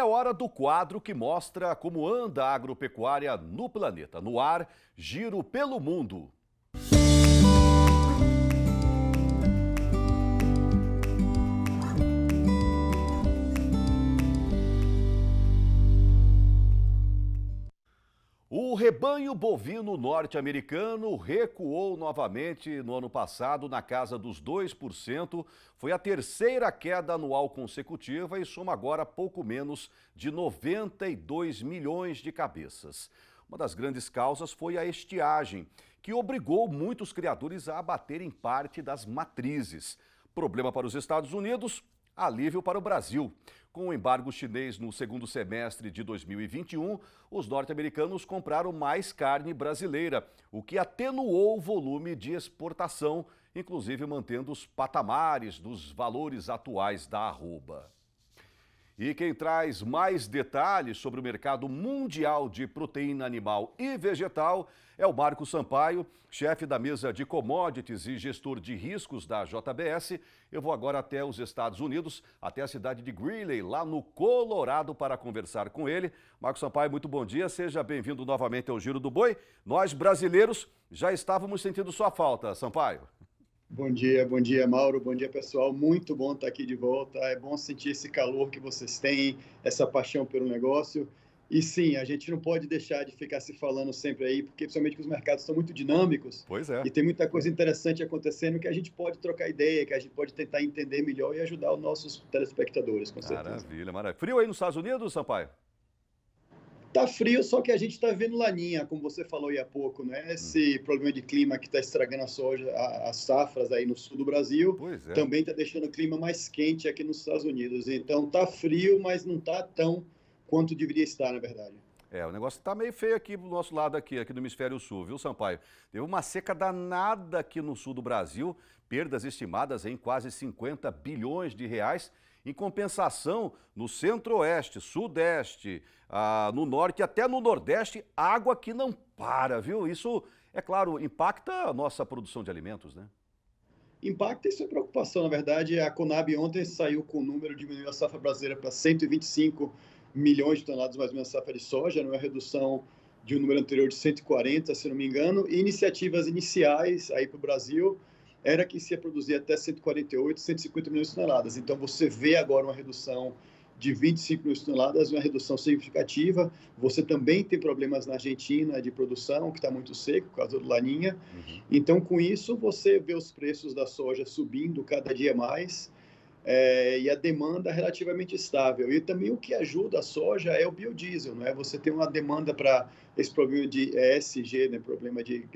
hora do quadro que mostra como anda a agropecuária no planeta. No ar, Giro pelo Mundo. O rebanho bovino norte-americano recuou novamente no ano passado na casa dos 2%. Foi a terceira queda anual consecutiva e soma agora pouco menos de 92 milhões de cabeças. Uma das grandes causas foi a estiagem, que obrigou muitos criadores a abaterem parte das matrizes. Problema para os Estados Unidos, alívio para o Brasil. Com o embargo chinês no segundo semestre de 2021, os norte-americanos compraram mais carne brasileira, o que atenuou o volume de exportação, inclusive mantendo os patamares dos valores atuais da arroba. E quem traz mais detalhes sobre o mercado mundial de proteína animal e vegetal é o Marco Sampaio, chefe da mesa de commodities e gestor de riscos da JBS. Eu vou agora até os Estados Unidos, até a cidade de Greeley, lá no Colorado, para conversar com ele. Marco Sampaio, muito bom dia, seja bem-vindo novamente ao Giro do Boi. Nós, brasileiros, já estávamos sentindo sua falta, Sampaio. Bom dia, Mauro. Bom dia, pessoal. Muito bom estar aqui de volta. É bom sentir esse calor que vocês têm, essa paixão pelo negócio. E sim, a gente não pode deixar de ficar se falando sempre aí, porque principalmente que os mercados estão muito dinâmicos. Pois é. E tem muita coisa interessante acontecendo que a gente pode trocar ideia, que a gente pode tentar entender melhor e ajudar os nossos telespectadores, com certeza. Maravilha, maravilha. Frio aí nos Estados Unidos, Sampaio? Tá frio, só que a gente está vendo laninha, como você falou aí há pouco, né? Esse problema de clima que está estragando a soja, as safras aí no sul do Brasil, também está deixando o clima mais quente aqui nos Estados Unidos. Então tá frio, mas não tá tão quanto deveria estar, na verdade. O negócio tá meio feio aqui do nosso lado aqui no hemisfério sul, viu, Sampaio? Teve uma seca danada aqui no sul do Brasil, perdas estimadas em quase 50 bilhões de reais. Em compensação, no centro-oeste, sudeste, no norte e até no nordeste, água que não para, viu? Isso, é claro, impacta a nossa produção de alimentos, né? Impacta, isso é preocupação. Na verdade, a Conab ontem saiu com o número, diminuiu a safra brasileira para 125 milhões de toneladas, mais ou menos, safra de soja, uma redução de um número anterior de 140, se não me engano, e iniciativas iniciais aí para o Brasil era que se ia produzir até 148, 150 milhões de toneladas. Então, você vê agora uma redução de 25 milhões de toneladas, uma redução significativa. Você também tem problemas na Argentina de produção, que está muito seco por causa do Laninha. Então, com isso, você vê os preços da soja subindo cada dia mais e a demanda relativamente estável. E também o que ajuda a soja é o biodiesel, não é? Você tem uma demanda para esse problema de ESG, né? Problema de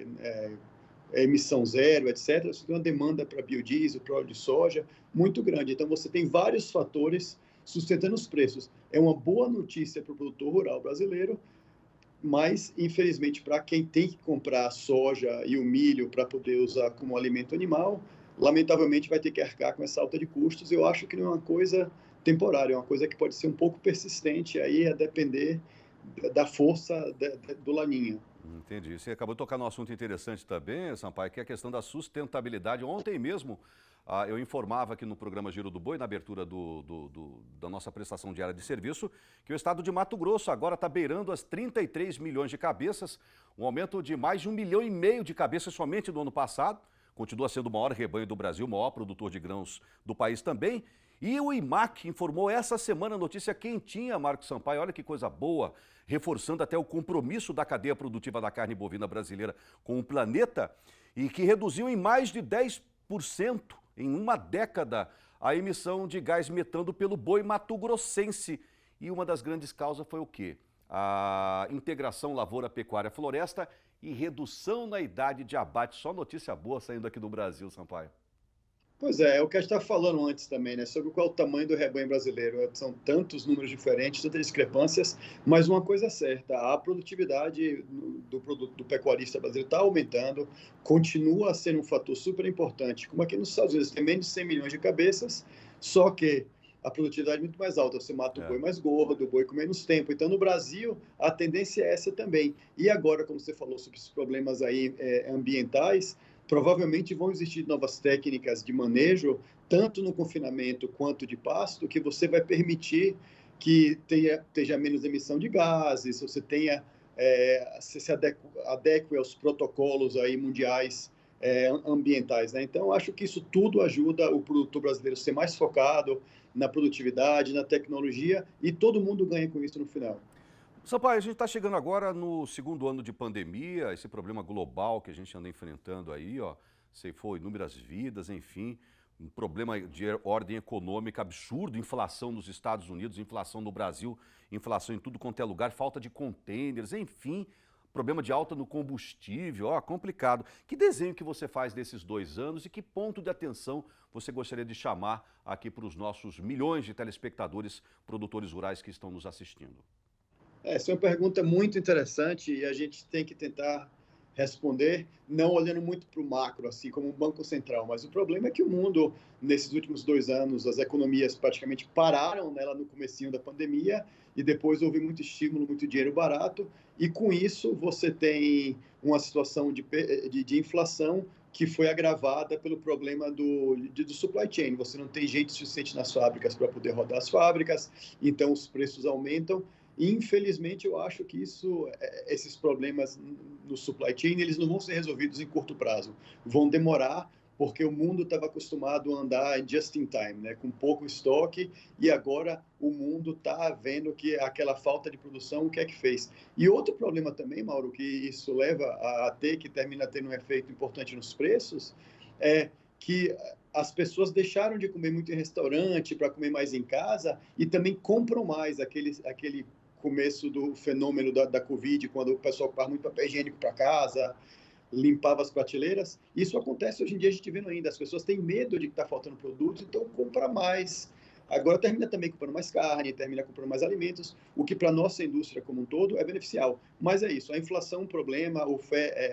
emissão zero, etc. Você tem uma demanda para biodiesel, para óleo de soja, muito grande. Então, você tem vários fatores sustentando os preços. É uma boa notícia para o produtor rural brasileiro, mas, infelizmente, para quem tem que comprar a soja e o milho para poder usar como alimento animal, lamentavelmente vai ter que arcar com essa alta de custos. Eu acho que não é uma coisa temporária, é uma coisa que pode ser um pouco persistente, aí a depender da força do Laninha. Entendi. Você acabou de tocar num assunto interessante também, Sampaio, que é a questão da sustentabilidade. Ontem mesmo, eu informava aqui no programa Giro do Boi, na abertura da nossa prestação diária de serviço, que o estado de Mato Grosso agora está beirando as 33 milhões de cabeças, um aumento de mais de 1,5 milhão de cabeças somente no ano passado. Continua sendo o maior rebanho do Brasil, o maior produtor de grãos do país também. E o IMAC informou essa semana, notícia quentinha, Marco Sampaio, olha que coisa boa, reforçando até o compromisso da cadeia produtiva da carne bovina brasileira com o planeta, e que reduziu em mais de 10% em uma década a emissão de gás metano pelo boi mato-grossense. E uma das grandes causas foi o quê? A integração lavoura-pecuária-floresta e redução na idade de abate. Só notícia boa saindo aqui do Brasil, Sampaio. Pois é o que a gente estava falando antes também, né? Sobre qual é o tamanho do rebanho brasileiro. São tantos números diferentes, tantas discrepâncias, mas uma coisa é certa, a produtividade do pecuarista brasileiro está aumentando, continua sendo um fator super importante. Como aqui nos Estados Unidos tem menos de 100 milhões de cabeças, só que a produtividade é muito mais alta, você mata o boi mais gordo, o boi com menos tempo. Então, no Brasil, a tendência é essa também. E agora, como você falou sobre os problemas aí ambientais, provavelmente vão existir novas técnicas de manejo, tanto no confinamento quanto de pasto, que você vai permitir que tenha menos emissão de gases, você tenha se adeque aos protocolos aí mundiais ambientais, né? Então, acho que isso tudo ajuda o produtor brasileiro a ser mais focado na produtividade, na tecnologia, e todo mundo ganha com isso no final. Sampaio, a gente está chegando agora no segundo ano de pandemia, esse problema global que a gente anda enfrentando aí, ó, ceifou inúmeras vidas, enfim, um problema de ordem econômica absurdo, inflação nos Estados Unidos, inflação no Brasil, inflação em tudo quanto é lugar, falta de containers, enfim, problema de alta no combustível, ó, complicado. Que desenho que você faz desses 2 anos e que ponto de atenção você gostaria de chamar aqui para os nossos milhões de telespectadores, produtores rurais que estão nos assistindo? Essa é uma pergunta muito interessante e a gente tem que tentar responder, não olhando muito para o macro, assim como o Banco Central. Mas o problema é que o mundo, nesses últimos 2 anos, as economias praticamente pararam nela no comecinho da pandemia e depois houve muito estímulo, muito dinheiro barato. E com isso você tem uma situação de inflação que foi agravada pelo problema do supply chain. Você não tem gente suficiente nas fábricas para poder rodar as fábricas, então os preços aumentam. E, infelizmente, eu acho que esses problemas no supply chain, eles não vão ser resolvidos em curto prazo. Vão demorar, porque o mundo estava acostumado a andar just in time, né, com pouco estoque, e agora o mundo está vendo que aquela falta de produção, o que é que fez? E outro problema também, Mauro, que isso leva a ter, que termina tendo um efeito importante nos preços, é que as pessoas deixaram de comer muito em restaurante para comer mais em casa e também compram mais aquele começo do fenômeno da Covid, quando o pessoal comprava muito papel higiênico para casa, limpava as prateleiras. Isso acontece hoje em dia, a gente vendo ainda. As pessoas têm medo de que está faltando produto, então compra mais. Agora termina também comprando mais carne, termina comprando mais alimentos, o que para a nossa indústria como um todo é beneficial. Mas é isso, a inflação é um problema.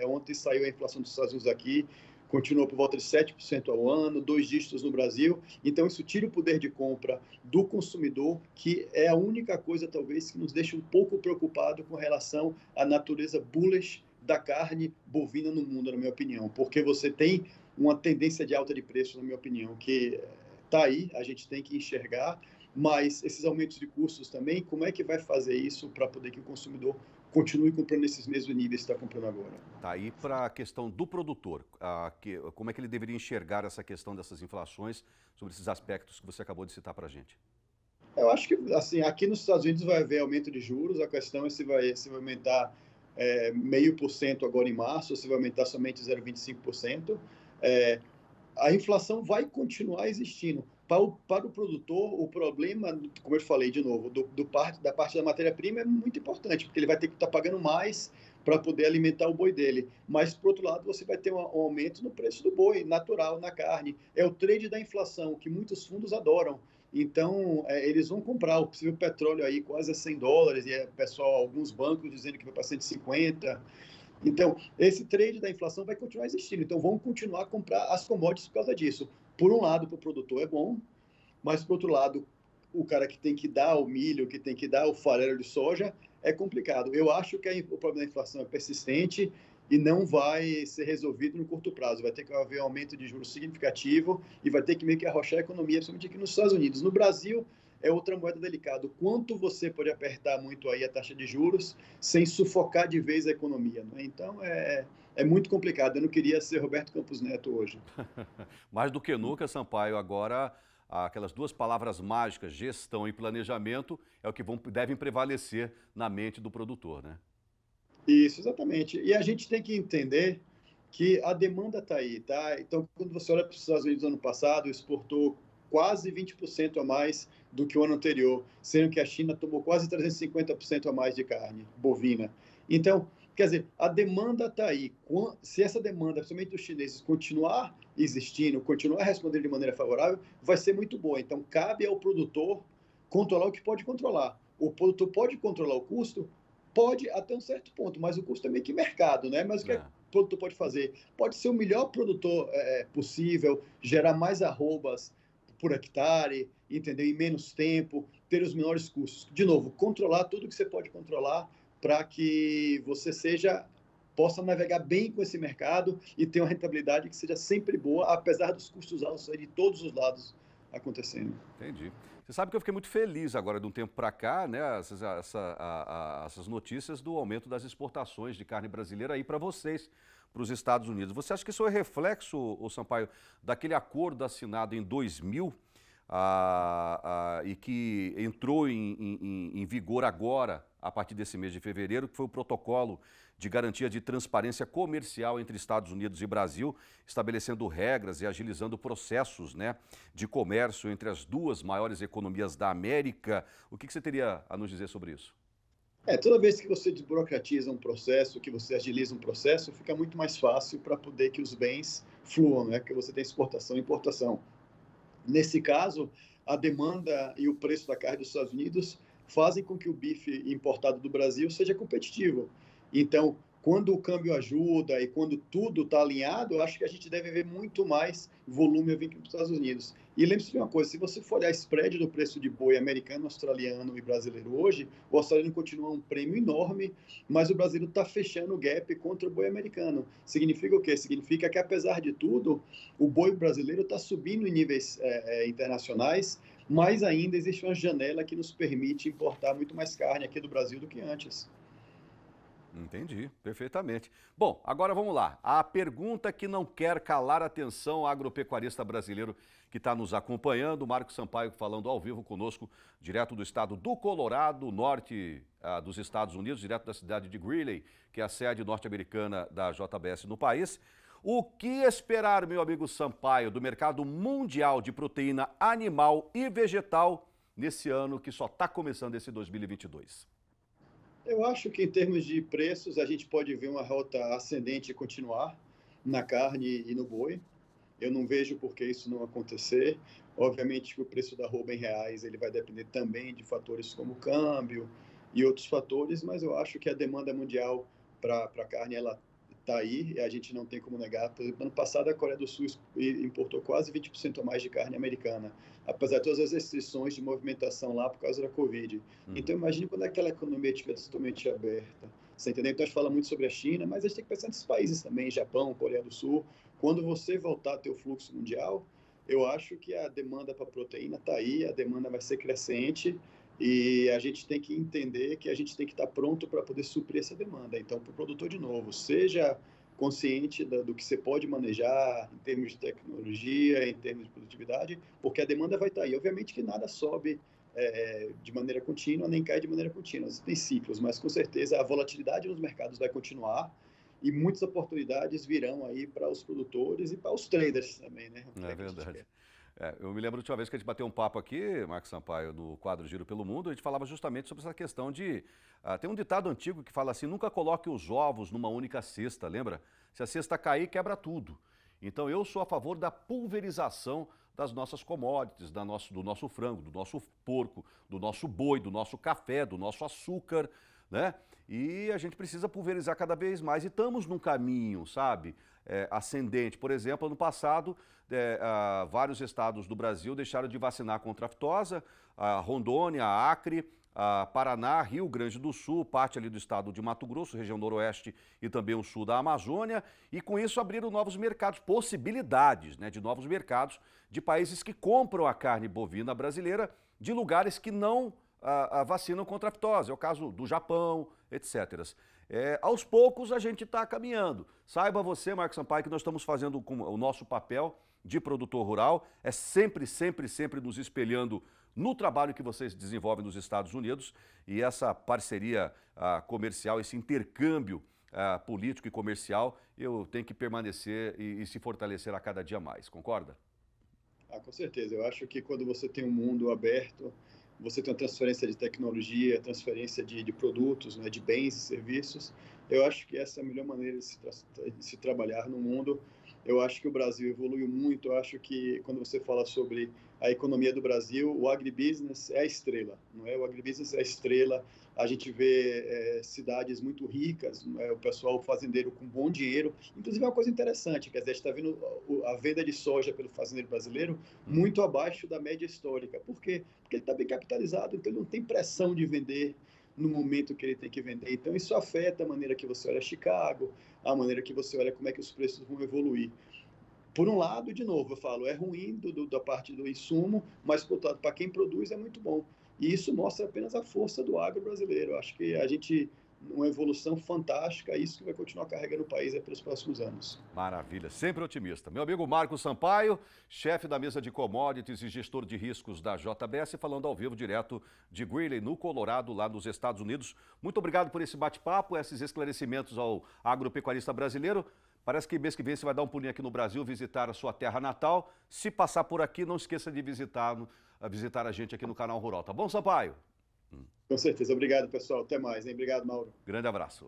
Ontem saiu a inflação dos Estados Unidos aqui, continuou por volta de 7% ao ano, 2 dígitos no Brasil. Então, isso tira o poder de compra do consumidor, que é a única coisa, talvez, que nos deixa um pouco preocupado com relação à natureza bullish da carne bovina no mundo, na minha opinião. Porque você tem uma tendência de alta de preço, na minha opinião, que está aí, a gente tem que enxergar, mas esses aumentos de custos também, como é que vai fazer isso para poder que o consumidor continue comprando nesses mesmos níveis que está comprando agora? Tá aí para a questão do produtor, como é que ele deveria enxergar essa questão dessas inflações, sobre esses aspectos que você acabou de citar para a gente. Eu acho que, assim, aqui nos Estados Unidos vai haver aumento de juros, a questão é se vai aumentar 0,5% agora em março, ou se vai aumentar somente 0,25%. É, a inflação vai continuar existindo. Para o produtor, o problema, como eu falei de novo, da parte da matéria-prima é muito importante, porque ele vai ter que estar pagando mais para poder alimentar o boi dele. Mas, por outro lado, você vai ter um aumento no preço do boi, natural, na carne. É o trade da inflação, que muitos fundos adoram. Então, eles vão comprar o possível petróleo aí quase a $100, e pessoal, alguns bancos dizendo que vai para 150. Então, esse trade da inflação vai continuar existindo. Então, vão continuar a comprar as commodities por causa disso. Por um lado, para o produtor é bom, mas, por outro lado, o cara que tem que dar o milho, que tem que dar o farelo de soja, é complicado. Eu acho que o problema da inflação é persistente e não vai ser resolvido no curto prazo. Vai ter que haver um aumento de juros significativo e vai ter que meio que arrochar a economia, principalmente aqui nos Estados Unidos. No Brasil, é outra moeda delicada. Quanto você pode apertar muito aí a taxa de juros sem sufocar de vez a economia, né? Então, é muito complicado. Eu não queria ser Roberto Campos Neto hoje. Mais do que nunca, Sampaio, agora aquelas duas palavras mágicas, gestão e planejamento, é o que devem prevalecer na mente do produtor, né? Isso, exatamente. E a gente tem que entender que a demanda está aí, tá? Então, quando você olha para os Estados Unidos no ano passado, exportou quase 20% a mais do que o ano anterior, sendo que a China tomou quase 350% a mais de carne bovina. Então, quer dizer, a demanda está aí. Se essa demanda, principalmente dos chineses, continuar existindo, continuar respondendo de maneira favorável, vai ser muito boa. Então, cabe ao produtor controlar o que pode controlar. O produtor pode controlar o custo? Pode até um certo ponto, mas o custo é meio que mercado, né? Mas o que o É. produtor pode fazer? Pode ser o melhor produtor possível, gerar mais arrobas por hectare, entendeu? Em menos tempo, ter os menores custos. De novo, controlar tudo que você pode controlar para que você possa navegar bem com esse mercado e ter uma rentabilidade que seja sempre boa, apesar dos custos altos de todos os lados acontecendo. Entendi. Você sabe que eu fiquei muito feliz agora, de um tempo para cá, né, essas notícias do aumento das exportações de carne brasileira aí para vocês, para os Estados Unidos. Você acha que isso é reflexo, ô Sampaio, daquele acordo assinado em 2000 e que entrou em vigor agora, a partir desse mês de fevereiro, que foi o protocolo de garantia de transparência comercial entre Estados Unidos e Brasil, estabelecendo regras e agilizando processos, né, de comércio entre as duas maiores economias da América. O que você teria a nos dizer sobre isso? Toda vez que você desburocratiza um processo, que você agiliza um processo, fica muito mais fácil para poder que os bens fluam, né? Porque você tem exportação e importação. Nesse caso, a demanda e o preço da carne dos Estados Unidos fazem com que o bife importado do Brasil seja competitivo. Então, quando o câmbio ajuda e quando tudo está alinhado, eu acho que a gente deve ver muito mais volume vir para os Estados Unidos. E lembre-se de uma coisa, se você for olhar a spread do preço de boi americano, australiano e brasileiro hoje, o australiano continua um prêmio enorme, mas o brasileiro está fechando o gap contra o boi americano. Significa o quê? Significa que, apesar de tudo, o boi brasileiro está subindo em níveis internacionais, mas ainda existe uma janela que nos permite importar muito mais carne aqui do Brasil do que antes. Entendi, perfeitamente. Bom, agora vamos lá. A pergunta que não quer calar a atenção agropecuarista brasileiro que está nos acompanhando, Marcos Sampaio falando ao vivo conosco, direto do estado do Colorado, norte dos Estados Unidos, direto da cidade de Greeley, que é a sede norte-americana da JBS no país. O que esperar, meu amigo Sampaio, do mercado mundial de proteína animal e vegetal nesse ano que só está começando esse 2022? Eu acho que, em termos de preços, a gente pode ver uma rota ascendente continuar na carne e no boi. Eu não vejo por que isso não acontecer. Obviamente que o preço da arroba em reais ele vai depender também de fatores como câmbio e outros fatores, mas eu acho que a demanda mundial para a carne ela está aí, e a gente não tem como negar. Por exemplo, ano passado a Coreia do Sul importou quase 20% a mais de carne americana, apesar de todas as restrições de movimentação lá por causa da Covid. Então imagine quando aquela economia estiver totalmente aberta. Você entendeu? Então a gente fala muito sobre a China, mas a gente tem que pensar nesses países também, Japão, Coreia do Sul. Quando você voltar a ter o fluxo mundial, eu acho que a demanda para proteína está aí, a demanda vai ser crescente e a gente tem que entender que a gente tem que estar pronto para poder suprir essa demanda. Então, para o produtor, de novo, seja consciente do que você pode manejar em termos de tecnologia, em termos de produtividade, porque a demanda vai estar aí. Obviamente que nada sobe de maneira contínua, nem cai de maneira contínua. Tem ciclos, mas com certeza a volatilidade nos mercados vai continuar e muitas oportunidades virão aí para os produtores e para os traders também, né? É verdade. Eu me lembro da última vez que a gente bateu um papo aqui, Marcos Sampaio, no quadro Giro pelo Mundo, a gente falava justamente sobre essa questão de... tem um ditado antigo que fala assim, nunca coloque os ovos numa única cesta, lembra? Se a cesta cair, quebra tudo. Então eu sou a favor da pulverização das nossas commodities, do nosso frango, do nosso porco, do nosso boi, do nosso café, do nosso açúcar, né? E a gente precisa pulverizar cada vez mais e estamos num caminho, sabe, ascendente. Por exemplo, ano passado, vários estados do Brasil deixaram de vacinar contra a aftosa, Rondônia, Acre, Paraná, Rio Grande do Sul, parte ali do estado de Mato Grosso, região noroeste e também o sul da Amazônia, e com isso abriram novos mercados, possibilidades, né, de novos mercados de países que compram a carne bovina brasileira de lugares que não vacinam contra a aftosa, é o caso do Japão, etc. Aos poucos a gente está caminhando. Saiba você, Marcos Sampaio, que nós estamos fazendo o nosso papel de produtor rural, é sempre nos espelhando no trabalho que vocês desenvolvem nos Estados Unidos e essa parceria comercial, esse intercâmbio político e comercial, eu tenho que permanecer e se fortalecer a cada dia mais, concorda? Com certeza. Eu acho que quando você tem um mundo aberto, você tem uma transferência de tecnologia, transferência de produtos, né, de bens e serviços. Eu acho que essa é a melhor maneira de se trabalhar no mundo. Eu acho que o Brasil evoluiu muito. Eu acho que quando você fala sobre a economia do Brasil, o agribusiness é a estrela, não é? O agribusiness é a estrela. A gente vê cidades muito ricas, o pessoal fazendeiro com bom dinheiro. Inclusive, é uma coisa interessante, quer dizer, a gente está vendo a venda de soja pelo fazendeiro brasileiro muito abaixo da média histórica. Por quê? Porque ele está bem capitalizado, então ele não tem pressão de vender no momento que ele tem que vender. Então, isso afeta a maneira que você olha Chicago, a maneira que você olha como é que os preços vão evoluir. por um lado, de novo, eu falo, é ruim da parte do insumo, mas, por outro lado, para quem produz é muito bom. E isso mostra apenas a força do agro brasileiro. Eu acho que a gente, uma evolução fantástica, isso que vai continuar carregando o país pelos próximos anos. Maravilha, sempre otimista. Meu amigo Marcos Sampaio, chefe da mesa de commodities e gestor de riscos da JBS, falando ao vivo direto de Greeley, no Colorado, lá nos Estados Unidos. Muito obrigado por esse bate-papo, esses esclarecimentos ao agropecuarista brasileiro. Parece que mês que vem você vai dar um pulinho aqui no Brasil, visitar a sua terra natal. Se passar por aqui, não esqueça de visitar a gente aqui no Canal Rural. Tá bom, Sampaio? Com certeza. Obrigado, pessoal. Até mais, hein? Obrigado, Mauro. Grande abraço.